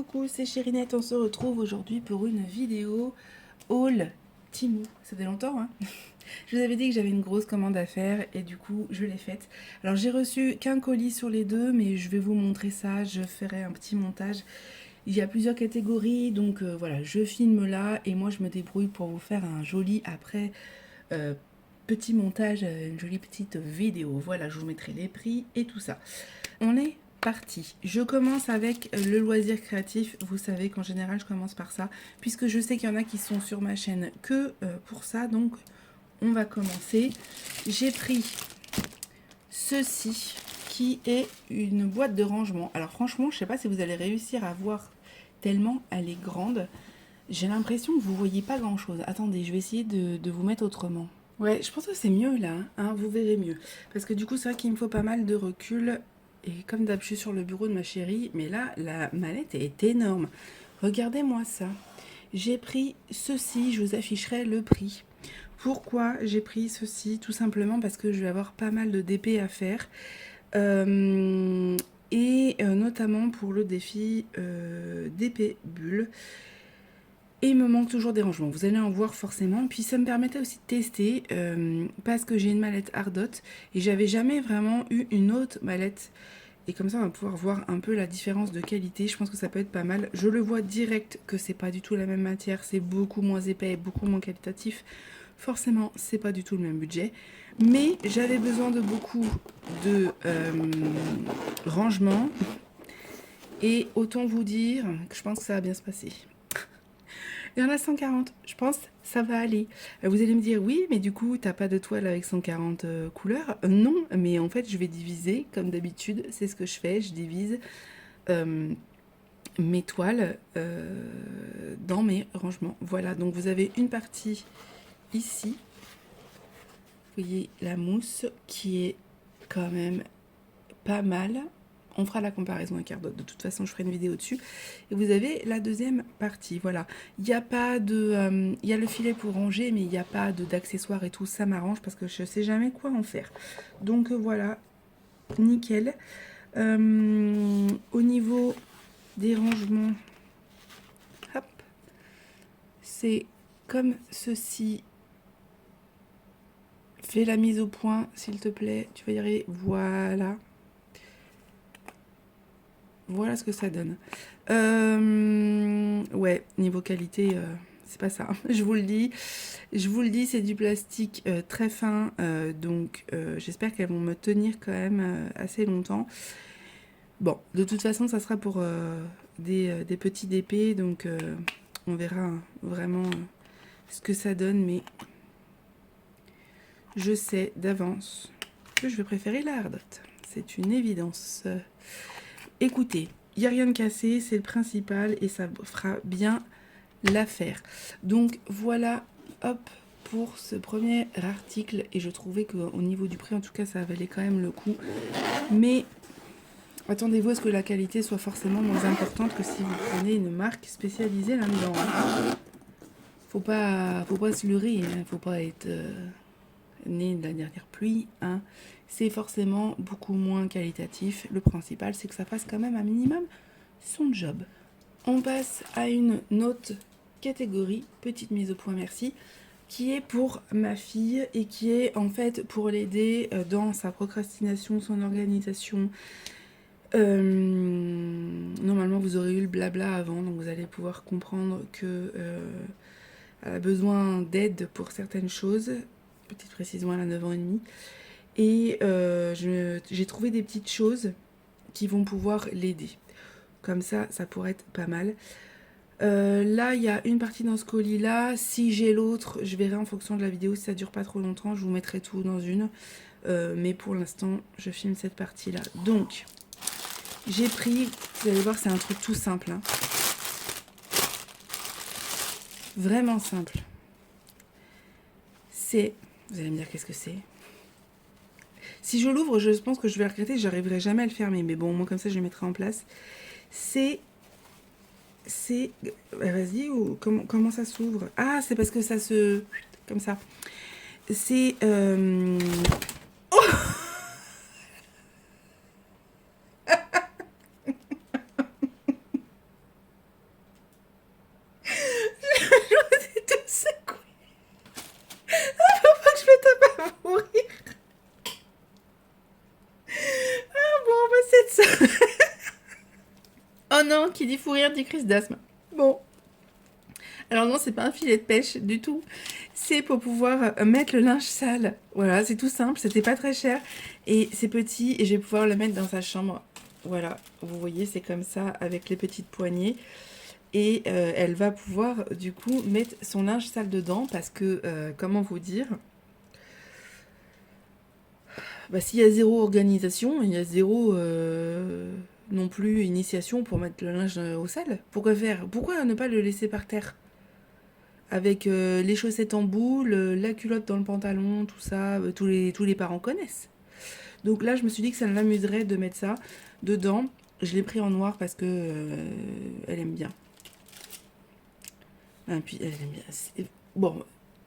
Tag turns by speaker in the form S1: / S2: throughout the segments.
S1: Coucou, c'est Chérinette, on se retrouve aujourd'hui pour une vidéo haul Temu. Ça fait longtemps, hein. Je vous avais dit que j'avais une grosse commande à faire et du coup je l'ai faite. Alors j'ai reçu qu'un colis sur les deux, mais je vais vous montrer ça, je ferai un petit montage. Il y a plusieurs catégories, donc voilà, je filme là et moi je me débrouille pour vous faire un joli après euh, petit montage, une jolie petite vidéo. Voilà, je vous mettrai les prix et tout ça. On est parti. Je commence avec le loisir créatif. Vous savez qu'en général, je commence par ça, puisque je sais qu'il y en a qui sont sur ma chaîne que pour ça. Donc, on va commencer. J'ai pris ceci, qui est une boîte de rangement. Alors franchement, je ne sais pas si vous allez réussir à voir tellement elle est grande. J'ai l'impression que vous ne voyez pas grand-chose. Attendez, je vais essayer de vous mettre autrement. Ouais, je pense que c'est mieux là, hein, vous verrez mieux. Parce que du coup, c'est vrai qu'il me faut pas mal de recul. Et comme d'hab, je suis sur le bureau de ma chérie, mais là, la mallette est énorme. Regardez-moi ça. J'ai pris ceci, je vous afficherai le prix. Pourquoi j'ai pris ceci? Tout simplement parce que je vais avoir pas mal de DP à faire. Notamment pour le défi DP Bulle. Et il me manque toujours des rangements, vous allez en voir forcément. Puis ça me permettait aussi de tester parce que j'ai une mallette Ardot et j'avais jamais vraiment eu une autre mallette. Et comme ça on va pouvoir voir un peu la différence de qualité, je pense que ça peut être pas mal. Je le vois direct que c'est pas du tout la même matière, c'est beaucoup moins épais, beaucoup moins qualitatif. Forcément c'est pas du tout le même budget. Mais j'avais besoin de beaucoup de rangements. Et autant vous dire que je pense que ça va bien se passer. Il y en a 140, je pense ça va aller. Vous allez me dire, oui, mais du coup, t'as pas de toile avec 140 couleurs. Non, mais en fait, je vais diviser, comme d'habitude, c'est ce que je fais, je divise mes toiles dans mes rangements. Voilà, donc vous avez une partie ici. Vous voyez la mousse qui est quand même pas mal. On fera la comparaison avec Ardot. De toute façon, je ferai une vidéo dessus. Et vous avez la deuxième partie. Voilà. Il n'y a pas de... il y a le filet pour ranger, mais il n'y a pas d'accessoires et tout. Ça m'arrange parce que je ne sais jamais quoi en faire. Donc voilà. Nickel. Au niveau des rangements, hop, c'est comme ceci. Fais la mise au point, s'il te plaît. Tu vas y arriver. Voilà. Voilà ce que ça donne. Ouais, niveau qualité, c'est pas ça. Je vous le dis. Je vous le dis, c'est du plastique très fin. Donc, j'espère qu'elles vont me tenir quand même assez longtemps. Bon, de toute façon, ça sera pour des petits DP. Donc, on verra vraiment ce que ça donne. Mais je sais d'avance que je vais préférer la Ardot. C'est une évidence. Écoutez, il n'y a rien de cassé, c'est le principal et ça fera bien l'affaire. Donc voilà, hop, pour ce premier article. Et je trouvais qu'au niveau du prix, en tout cas, ça valait quand même le coup. Mais attendez-vous à ce que la qualité soit forcément moins importante que si vous prenez une marque spécialisée là-dedans. Faut pas se leurrer, hein. Faut pas être né de la dernière pluie, hein. C'est forcément beaucoup moins qualitatif. Le principal, c'est que ça fasse quand même un minimum son job. On passe à une autre catégorie, petite mise au point, merci, qui est pour ma fille et qui est en fait pour l'aider dans sa procrastination, son organisation. Normalement, vous aurez eu le blabla avant, donc vous allez pouvoir comprendre que elle a besoin d'aide pour certaines choses. Petite précision, elle a 9 ans et demi. Et j'ai trouvé des petites choses qui vont pouvoir l'aider. Comme ça, ça pourrait être pas mal. Là, il y a une partie dans ce colis-là. Si j'ai l'autre, je verrai en fonction de la vidéo. Si ça dure pas trop longtemps, je vous mettrai tout dans une. Mais pour l'instant, je filme cette partie-là. Donc, j'ai pris... Vous allez voir, c'est un truc tout simple, hein. Vraiment simple. C'est... Vous allez me dire qu'est-ce que c'est. Si je l'ouvre, je pense que je vais le regretter, j'arriverai jamais à le fermer. Mais bon, moi comme ça, je le mettrai en place. C'est... Vas-y, comment ça s'ouvre? Ah, c'est parce que ça se... Comme ça. C'est... Oh, qui dit fou rire dit crise d'asthme. Bon. Alors non, c'est pas un filet de pêche du tout. C'est pour pouvoir mettre le linge sale. Voilà, c'est tout simple, c'était pas très cher. Et c'est petit et je vais pouvoir le mettre dans sa chambre. Voilà, vous voyez, c'est comme ça avec les petites poignées. Et elle va pouvoir du coup mettre son linge sale dedans parce que, comment vous dire, bah, s'il y a zéro organisation, il y a zéro non plus initiation pour mettre le linge au sale. Pourquoi faire? Pourquoi ne pas le laisser par terre? Avec les chaussettes en boule, la culotte dans le pantalon, tout ça, tous les parents connaissent. Donc là, je me suis dit que ça m'amuserait de mettre ça dedans. Je l'ai pris en noir parce que elle aime bien. Et puis, elle aime bien. Bon,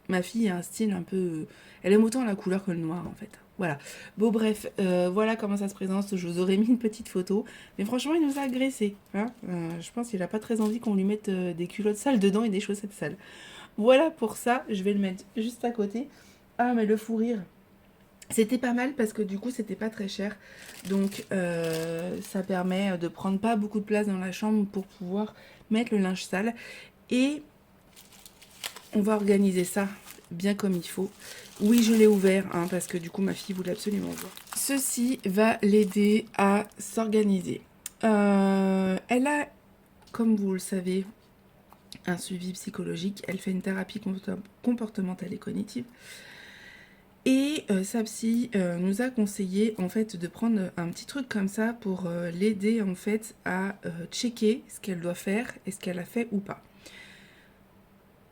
S1: ma fille a un style un peu... Elle aime autant la couleur que le noir, en fait. Voilà. Bon, bref, voilà comment ça se présente. Je vous aurais mis une petite photo. Mais franchement, il nous a agressé. Hein, je pense qu'il n'a pas très envie qu'on lui mette des culottes sales dedans et des chaussettes sales. Voilà pour ça. Je vais le mettre juste à côté. Ah, mais le fou rire. C'était pas mal parce que du coup, c'était pas très cher. Donc, ça permet de prendre pas beaucoup de place dans la chambre pour pouvoir mettre le linge sale. Et on va organiser ça bien comme il faut. Oui, je l'ai ouvert hein, parce que du coup, ma fille voulait absolument voir. Ceci va l'aider à s'organiser. Elle a, comme vous le savez, un suivi psychologique. Elle fait une thérapie comportementale et cognitive. Et sa psy nous a conseillé en fait de prendre un petit truc comme ça pour l'aider en fait à checker ce qu'elle doit faire et ce qu'elle a fait ou pas.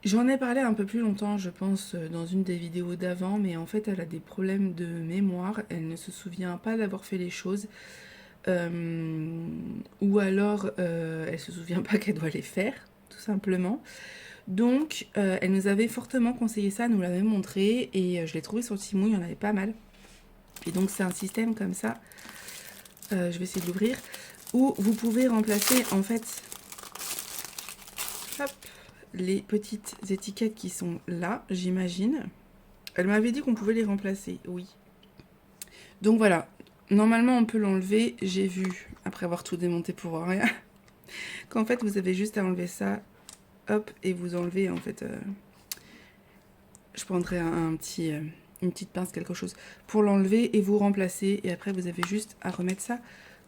S1: J'en ai parlé un peu plus longtemps, je pense, dans une des vidéos d'avant, mais en fait, elle a des problèmes de mémoire. Elle ne se souvient pas d'avoir fait les choses. Ou alors, elle se souvient pas qu'elle doit les faire, tout simplement. Donc, elle nous avait fortement conseillé ça, nous l'avait montré, et je l'ai trouvé sur Temu, il y en avait pas mal. Et donc, c'est un système comme ça, je vais essayer de l'ouvrir, où vous pouvez remplacer, en fait, hop, les petites étiquettes qui sont là, j'imagine. Elle m'avait dit qu'on pouvait les remplacer, oui. Donc voilà, normalement on peut l'enlever. J'ai vu, après avoir tout démonté pour rien, qu'en fait vous avez juste à enlever ça, hop, et vous enlevez en fait... je prendrai une petite pince, quelque chose, pour l'enlever et vous remplacer. Et après vous avez juste à remettre ça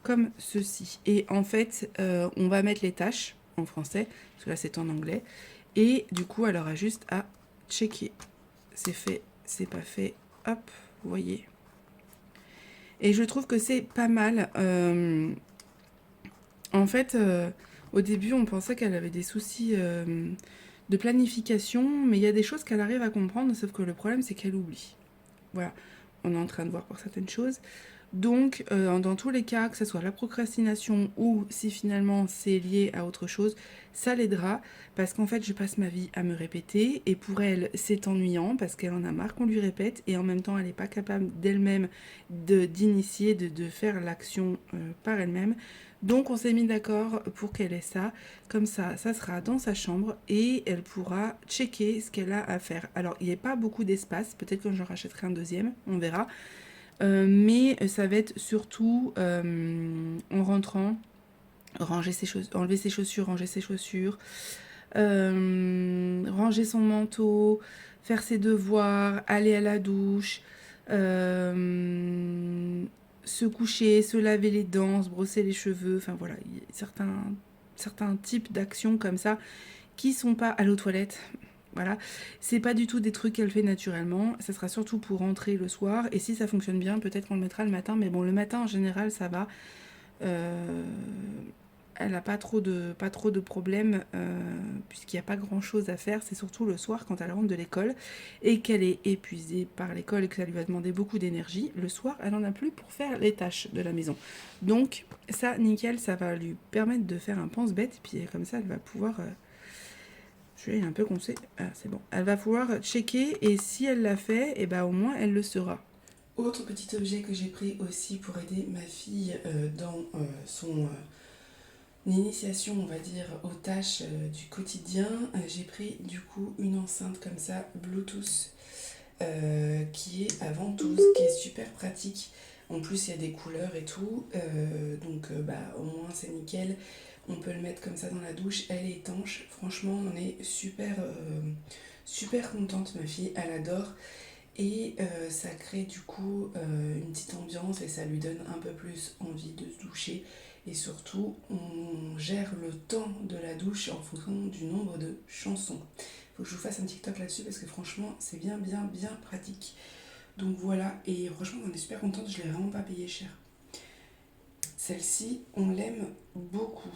S1: comme ceci. Et en fait, on va mettre les tâches en français, parce que là c'est en anglais. Et du coup, elle aura juste à checker. C'est fait, c'est pas fait. Hop, vous voyez. Et je trouve que c'est pas mal. En fait, au début, on pensait qu'elle avait des soucis de planification, mais il y a des choses qu'elle arrive à comprendre, sauf que le problème, c'est qu'elle oublie. Voilà, on est en train de voir pour certaines choses. Donc, dans tous les cas, que ce soit la procrastination ou si finalement c'est lié à autre chose, ça l'aidera parce qu'en fait, je passe ma vie à me répéter et pour elle, c'est ennuyant parce qu'elle en a marre qu'on lui répète et en même temps, elle n'est pas capable d'elle-même d'initier, de faire l'action par elle-même. Donc, on s'est mis d'accord pour qu'elle ait ça. Comme ça sera dans sa chambre et elle pourra checker ce qu'elle a à faire. Alors, il n'y a pas beaucoup d'espace. Peut-être que j'en rachèterai un deuxième, on verra. Mais ça va être surtout en rentrant, enlever ses chaussures, ranger ses chaussures, ranger son manteau, faire ses devoirs, aller à la douche, se coucher, se laver les dents, se brosser les cheveux, enfin voilà, il y a certains types d'actions comme ça qui sont pas aller aux toilettes. Voilà, c'est pas du tout des trucs qu'elle fait naturellement, ça sera surtout pour rentrer le soir, et si ça fonctionne bien, peut-être qu'on le mettra le matin, mais bon, le matin en général ça va. Elle n'a pas trop de problèmes, puisqu'il n'y a pas grand-chose à faire, c'est surtout le soir quand elle rentre de l'école, et qu'elle est épuisée par l'école et que ça lui va demander beaucoup d'énergie, le soir elle n'en a plus pour faire les tâches de la maison. Donc ça, nickel, ça va lui permettre de faire un pense-bête, et puis comme ça elle va pouvoir... Je suis un peu coincée. Ah, c'est bon. Elle va pouvoir checker et si elle l'a fait, et ben au moins elle le saura. Autre petit objet que j'ai pris aussi pour aider ma fille dans son initiation, on va dire, aux tâches du quotidien. J'ai pris du coup une enceinte comme ça, Bluetooth, qui est à ventouse, qui est super pratique. En plus, il y a des couleurs et tout, donc bah, au moins c'est nickel. On peut le mettre comme ça dans la douche, elle est étanche. Franchement, on est super contente, ma fille, elle adore. Et ça crée du coup une petite ambiance et ça lui donne un peu plus envie de se doucher. Et surtout, on gère le temps de la douche en fonction du nombre de chansons. Il faut que je vous fasse un TikTok là-dessus parce que franchement, c'est bien pratique. Donc voilà, et franchement, on est super contente, je ne l'ai vraiment pas payé cher. Celle-ci, on l'aime beaucoup.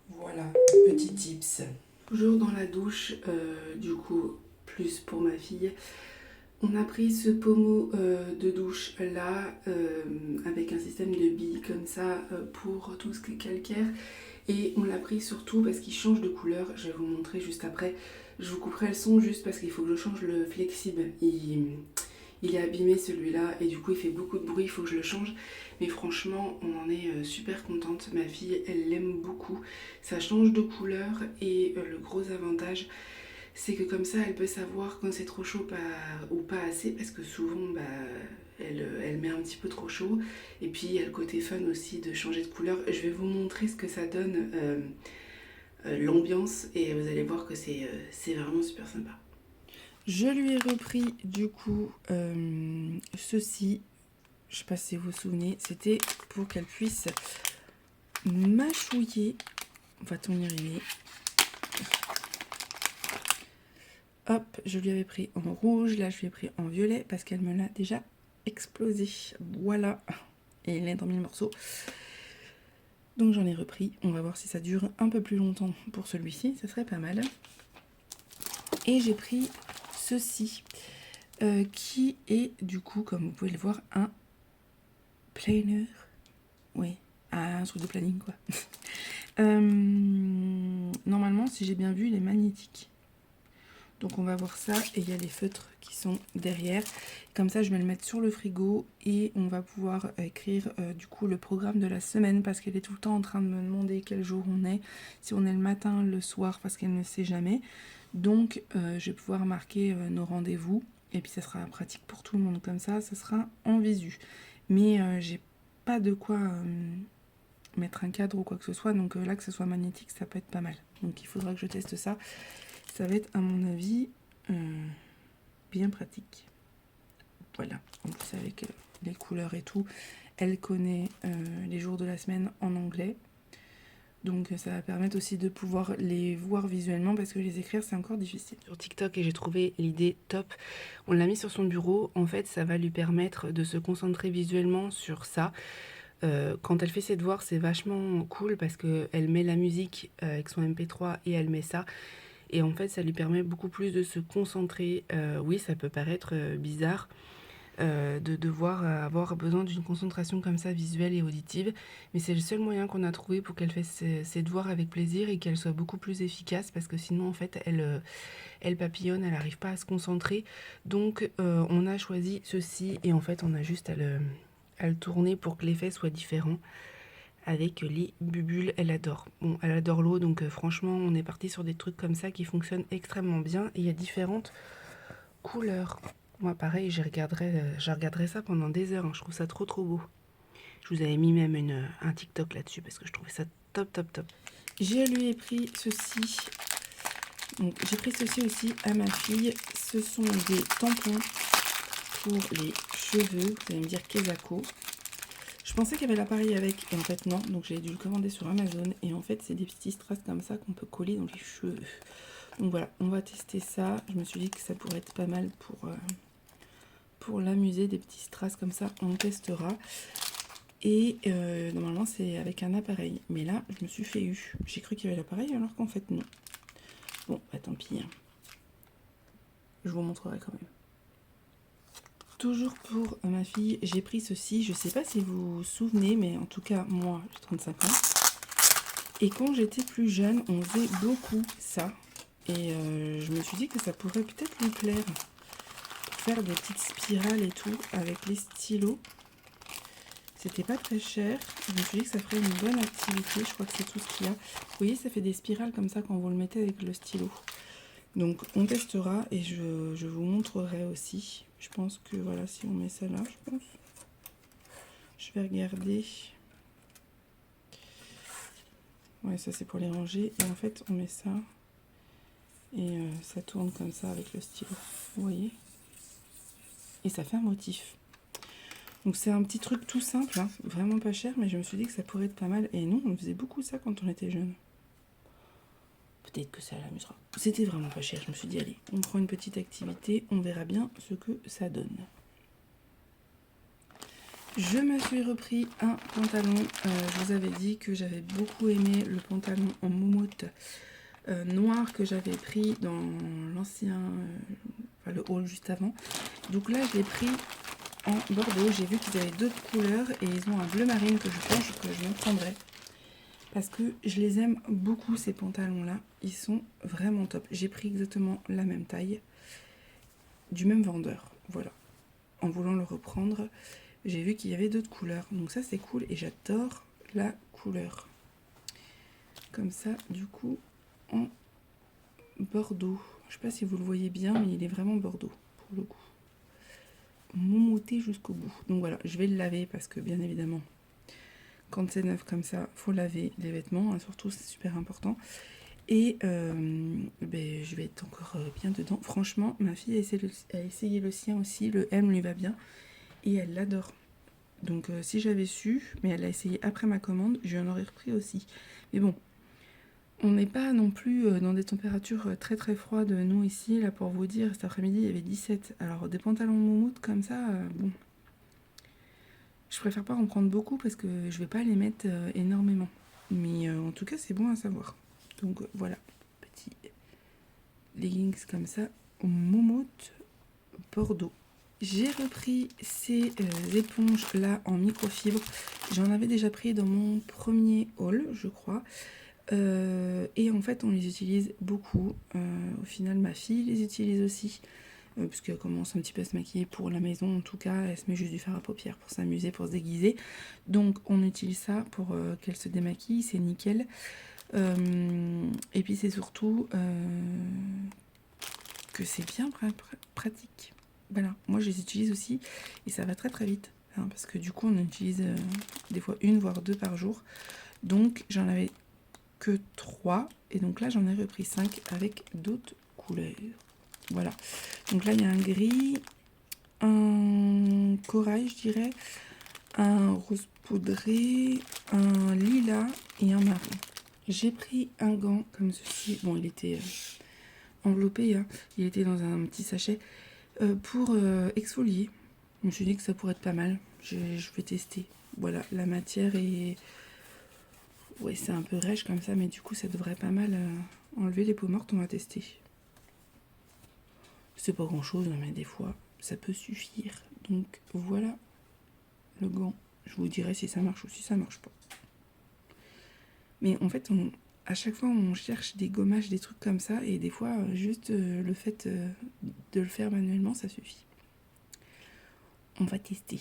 S1: Voilà, petit tips. Toujours dans la douche, du coup, plus pour ma fille. On a pris ce pommeau de douche là, avec un système de billes comme ça pour tout ce qui est calcaire. Et on l'a pris surtout parce qu'il change de couleur. Je vais vous montrer juste après. Je vous couperai le son juste parce qu'il faut que je change le flexible. Il est abîmé celui-là et du coup il fait beaucoup de bruit, il faut que je le change. Mais franchement, on en est super contente. Ma fille, elle l'aime beaucoup. Ça change de couleur et le gros avantage, c'est que comme ça, elle peut savoir quand c'est trop chaud ou pas assez, parce que souvent, elle met un petit peu trop chaud. Et puis, il y a le côté fun aussi de changer de couleur. Je vais vous montrer ce que ça donne, l'ambiance, et vous allez voir que c'est vraiment super sympa. Je lui ai repris, du coup, ceci. Je sais pas si vous vous souvenez, c'était pour qu'elle puisse mâchouiller. Va-t-on y arriver? Hop, je lui avais pris en rouge, là je lui ai pris en violet parce qu'elle me l'a déjà explosé. Voilà, et il est dans 1000 morceaux. Donc j'en ai repris, on va voir si ça dure un peu plus longtemps pour celui-ci, ça serait pas mal. Et j'ai pris ceci, qui est du coup, comme vous pouvez le voir, un planner. Oui, un truc de planning quoi. Normalement, si j'ai bien vu, il est magnétique. Donc on va voir ça et il y a les feutres qui sont derrière. Comme ça je vais le mettre sur le frigo et on va pouvoir écrire du coup le programme de la semaine parce qu'elle est tout le temps en train de me demander quel jour on est. Si on est le matin, le soir parce qu'elle ne sait jamais. Donc je vais pouvoir marquer nos rendez-vous et puis ça sera pratique pour tout le monde comme ça sera en visu. Mais j'ai pas de quoi mettre un cadre ou quoi que ce soit donc là que ce soit magnétique ça peut être pas mal. Donc il faudra que je teste ça. Ça va être à mon avis bien pratique. Voilà, en plus avec les couleurs et tout. Elle connaît les jours de la semaine en anglais. Donc ça va permettre aussi de pouvoir les voir visuellement parce que les écrire c'est encore difficile. Sur TikTok et j'ai trouvé l'idée top. On l'a mis sur son bureau. En fait ça va lui permettre de se concentrer visuellement sur ça. Quand elle fait ses devoirs c'est vachement cool parce qu'elle met la musique avec son MP3 et elle met ça. Et en fait, ça lui permet beaucoup plus de se concentrer. Oui, ça peut paraître bizarre de devoir avoir besoin d'une concentration comme ça, visuelle et auditive. Mais c'est le seul moyen qu'on a trouvé pour qu'elle fasse ses devoirs avec plaisir et qu'elle soit beaucoup plus efficace. Parce que sinon, en fait, elle papillonne, elle n'arrive pas à se concentrer. Donc, on a choisi ceci et en fait, on a juste à le tourner pour que l'effet soit différent. Avec les bubules, elle adore. Bon, elle adore l'eau, donc franchement, on est parti sur des trucs comme ça qui fonctionnent extrêmement bien. Et il y a différentes couleurs. Moi, pareil, je regarderai ça pendant des heures. Hein. Je trouve ça trop beau. Je vous avais mis même un TikTok là-dessus parce que je trouvais ça top. Je lui ai pris ceci. Donc, j'ai pris ceci aussi à ma fille. Ce sont des tampons pour les cheveux. Vous allez me dire Kesako. Je pensais qu'il y avait l'appareil avec et en fait non, donc j'ai dû le commander sur Amazon et en fait c'est des petits strass comme ça qu'on peut coller dans les cheveux. Donc voilà, on va tester ça. Je me suis dit que ça pourrait être pas mal pour l'amuser, des petits strass comme ça, on testera. Et normalement c'est avec un appareil, mais là je me suis fait eu. J'ai cru qu'il y avait l'appareil alors qu'en fait non. Bon, bah tant pis. Hein. Je vous montrerai quand même. Toujours pour ma fille, j'ai pris ceci. Je sais pas si vous vous souvenez, mais en tout cas, moi, j'ai 35 ans. Et quand j'étais plus jeune, on faisait beaucoup ça. Et je me suis dit que ça pourrait peut-être lui plaire. Pour faire des petites spirales et tout, avec les stylos. C'était pas très cher. Je me suis dit que ça ferait une bonne activité. Je crois que c'est tout ce qu'il y a. Vous voyez, ça fait des spirales comme ça quand vous le mettez avec le stylo. Donc on testera et je vous montrerai aussi. Je pense que voilà, si on met ça là, je pense. Je vais regarder. Ouais, ça c'est pour les ranger. Et en fait, on met ça. Et ça tourne comme ça avec le stylo. Vous voyez? Et ça fait un motif. Donc c'est un petit truc tout simple, hein, vraiment pas cher, mais je me suis dit que ça pourrait être pas mal. Et nous, on faisait beaucoup ça quand on était jeunes. Peut-être que ça l'amusera. C'était vraiment pas cher, je me suis dit, allez, on prend une petite activité, on verra bien ce que ça donne. Je me suis repris un pantalon. Je vous avais dit que j'avais beaucoup aimé le pantalon en moumoute noir que j'avais pris dans l'ancien, enfin le haul juste avant. Donc là, je l'ai pris en bordeaux. J'ai vu qu'ils avaient d'autres couleurs et ils ont un bleu marine que je pense que je me prendrai. Parce que je les aime beaucoup ces pantalons là. Ils sont vraiment top. J'ai pris exactement la même taille du même vendeur. Voilà. En voulant le reprendre, j'ai vu qu'il y avait d'autres couleurs. Donc ça c'est cool et j'adore la couleur. Comme ça, du coup, en bordeaux. Je sais pas si vous le voyez bien, mais il est vraiment bordeaux pour le coup. Moumouté jusqu'au bout. Donc voilà, je vais le laver parce que bien évidemment, quand c'est neuf comme ça, faut laver les vêtements, hein, surtout c'est super important. Et je vais être encore bien dedans. Franchement, ma fille a essayé le sien aussi, le M lui va bien et elle l'adore. Donc si j'avais su, mais elle l'a essayé après ma commande, je en aurais repris aussi. Mais bon, on n'est pas non plus dans des températures très très froides, nous ici. Là pour vous dire, cet après-midi il y avait 17. Alors des pantalons moumoute comme ça, bon. Je préfère pas en prendre beaucoup parce que je vais pas les mettre énormément. Mais en tout cas c'est bon à savoir. Donc voilà, petit leggings comme ça, moumoute bordeaux. J'ai repris ces éponges là en microfibre. J'en avais déjà pris dans mon premier haul, je crois. Et en fait, on les utilise beaucoup. Au final, ma fille les utilise aussi. Parce qu'elle commence un petit peu à se maquiller pour la maison. En tout cas, elle se met juste du fard à paupières pour s'amuser, pour se déguiser. Donc, on utilise ça pour qu'elle se démaquille. C'est nickel. Et puis, c'est surtout que c'est bien pratique. Voilà, moi je les utilise aussi et ça va très très vite. Hein, parce que du coup on utilise des fois une voire deux par jour. Donc j'en avais que 3 et donc là j'en ai repris 5 avec d'autres couleurs. Voilà, donc là il y a un gris, un corail je dirais, un rose poudré, un lilas et un marron. J'ai pris un gant comme ceci, bon il était enveloppé, hein. Il était dans un petit sachet. Pour exfolier, je me suis dit que ça pourrait être pas mal. Je vais tester. Voilà, la matière est... Ouais, c'est un peu rêche comme ça, mais du coup, ça devrait pas mal enlever les peaux mortes. On va tester. C'est pas grand-chose, mais des fois, ça peut suffire. Donc, voilà le gant. Je vous dirai si ça marche ou si ça marche pas. Mais en fait, à chaque fois, on cherche des gommages, des trucs comme ça, et des fois, juste le fait de le faire manuellement, ça suffit. On va tester.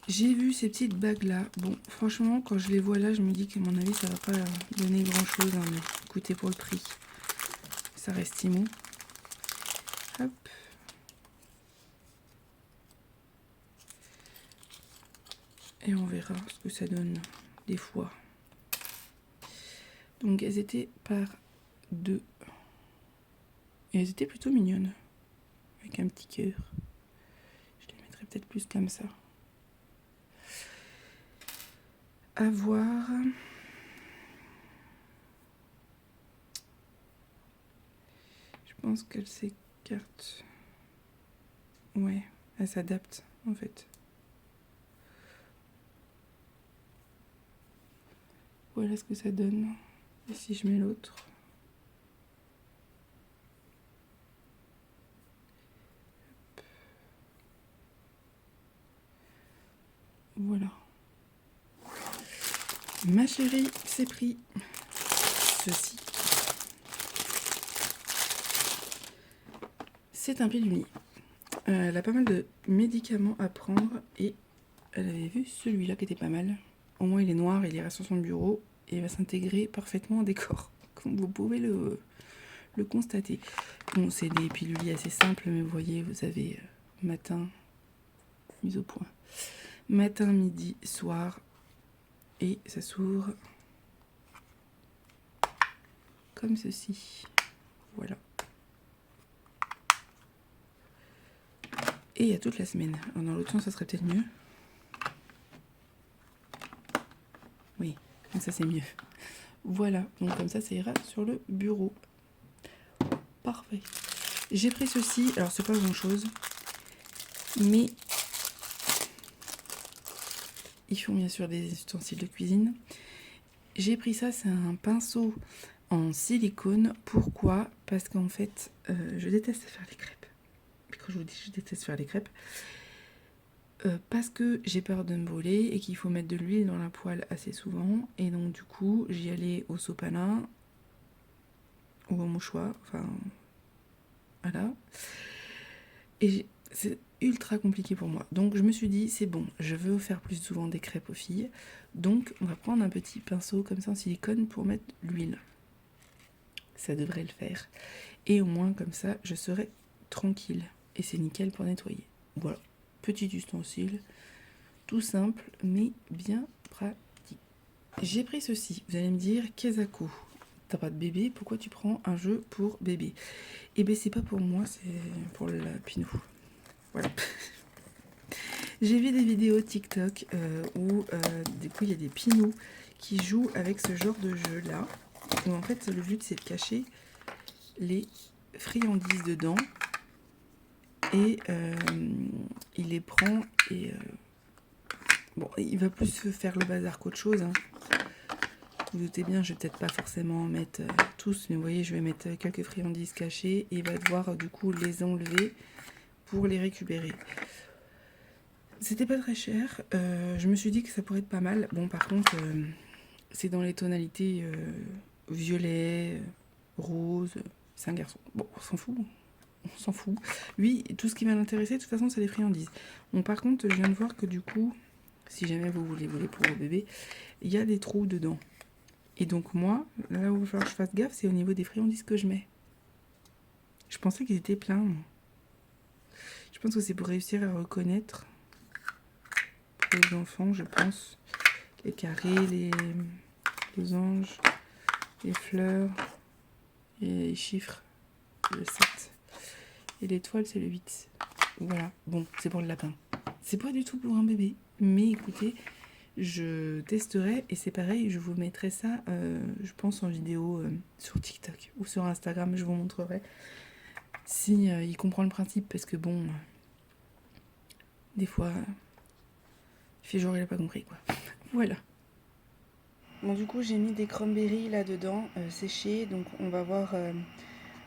S1: J'ai vu ces petites bagues là. Bon, franchement, quand je les vois là, je me dis qu'à mon avis, ça va pas donner grand chose. Hein, mais écoutez, pour le prix, ça reste immo. Hop. Et on verra ce que ça donne des fois. Donc, elles étaient par 2. Et elles étaient plutôt mignonnes. Avec un petit cœur. Je les mettrais peut-être plus comme ça. À voir. Je pense qu'elle s'écarte. Ouais, elle s'adapte en fait. Voilà ce que ça donne. Et si je mets l'autre. Voilà. Ma chérie, c'est pris. Ceci. C'est un pilule. Elle a pas mal de médicaments à prendre et elle avait vu celui-là qui était pas mal. Au moins il est noir, il ira sur son bureau et il va s'intégrer parfaitement au décor, comme vous pouvez le constater. Bon, c'est des pilules assez simples, mais vous voyez, vous avez matin, mise au point, matin, midi, soir, et ça s'ouvre comme ceci. Voilà. Et il y a toute la semaine. Alors, dans l'autre sens, ça serait peut-être mieux. Oui, comme ça c'est mieux. Voilà, donc comme ça ira sur le bureau. Parfait. J'ai pris ceci, alors c'est pas grand chose, mais ils font bien sûr des ustensiles de cuisine. J'ai pris ça, c'est un pinceau en silicone. Pourquoi? Parce qu'en fait, je déteste faire les crêpes. Et quand je vous dis je déteste faire les crêpes, parce que j'ai peur de me brûler et qu'il faut mettre de l'huile dans la poêle assez souvent. Et donc du coup, j'y allais au sopalin ou au mouchoir, enfin voilà. Et c'est ultra compliqué pour moi. Donc je me suis dit, c'est bon, je veux faire plus souvent des crêpes aux filles. Donc on va prendre un petit pinceau comme ça en silicone pour mettre l'huile. Ça devrait le faire. Et au moins comme ça, je serai tranquille. Et c'est nickel pour nettoyer. Voilà, petit ustensile. Tout simple, mais bien pratique. J'ai pris ceci. Vous allez me dire, Kezako, t'as pas de bébé, pourquoi tu prends un jeu pour bébé? Eh bien, c'est pas pour moi, c'est pour la Pinou. Voilà. J'ai vu des vidéos TikTok où, du coup, il y a des Pinous qui jouent avec ce genre de jeu-là. Où en fait, le but, c'est de cacher les friandises dedans. Et il les prend et... bon, il va plus faire le bazar qu'autre chose. Hein. Vous vous doutez bien, je vais peut-être pas forcément en mettre tous, mais vous voyez, je vais mettre quelques friandises cachées et il va devoir du coup les enlever pour les récupérer. C'était pas très cher, je me suis dit que ça pourrait être pas mal. Bon, par contre, c'est dans les tonalités violet, rose, c'est un garçon. Bon, on s'en fout. On s'en fout. Lui, tout ce qui va l'intéresser, de toute façon, c'est les friandises. Bon, par contre, je viens de voir que du coup, si jamais vous voulez voler pour vos bébés, il y a des trous dedans. Et donc moi, là où il va falloir que je fasse gaffe, c'est au niveau des friandises que je mets. Je pensais qu'ils étaient pleins. Je pense que c'est pour réussir à reconnaître, pour les enfants, je pense, les carrés, les losanges, les fleurs, et les chiffres, le 7. Et l'étoile, c'est le 8. Voilà, bon, c'est pour le lapin. C'est pas du tout pour un bébé, mais écoutez, je testerai et c'est pareil, je vous mettrai ça, je pense, en vidéo sur TikTok ou sur Instagram, je vous montrerai si il comprend le principe, parce que bon, des fois, il fait genre il a pas compris quoi. Voilà. Bon, du coup, j'ai mis des cranberries là-dedans, séchés, donc on va voir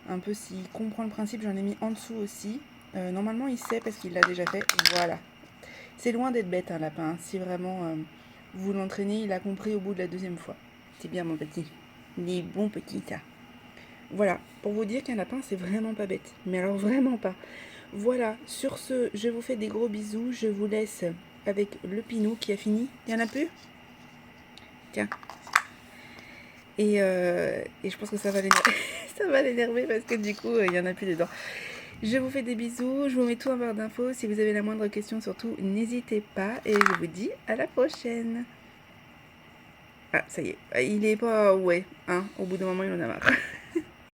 S1: un peu s'il comprend le principe. J'en ai mis en dessous aussi. Normalement, il sait parce qu'il l'a déjà fait. Voilà. C'est loin d'être bête, un lapin. Si vraiment vous l'entraînez, il a compris au bout de la deuxième fois. C'est bien, mon petit. Il est bon petit, ça. Voilà. Pour vous dire qu'un lapin, c'est vraiment pas bête. Mais alors, vraiment pas. Voilà. Sur ce, je vous fais des gros bisous. Je vous laisse avec le Pinou qui a fini. Il y en a plus? Tiens. Et je pense que ça va l'énerver. Ça va l'énerver parce que du coup, il y en a plus dedans. Je vous fais des bisous, je vous mets tout en barre d'infos. Si vous avez la moindre question, surtout, n'hésitez pas. Et je vous dis à la prochaine. Ah, ça y est, il est pas... Ouais, hein, au bout d'un moment, il en a marre.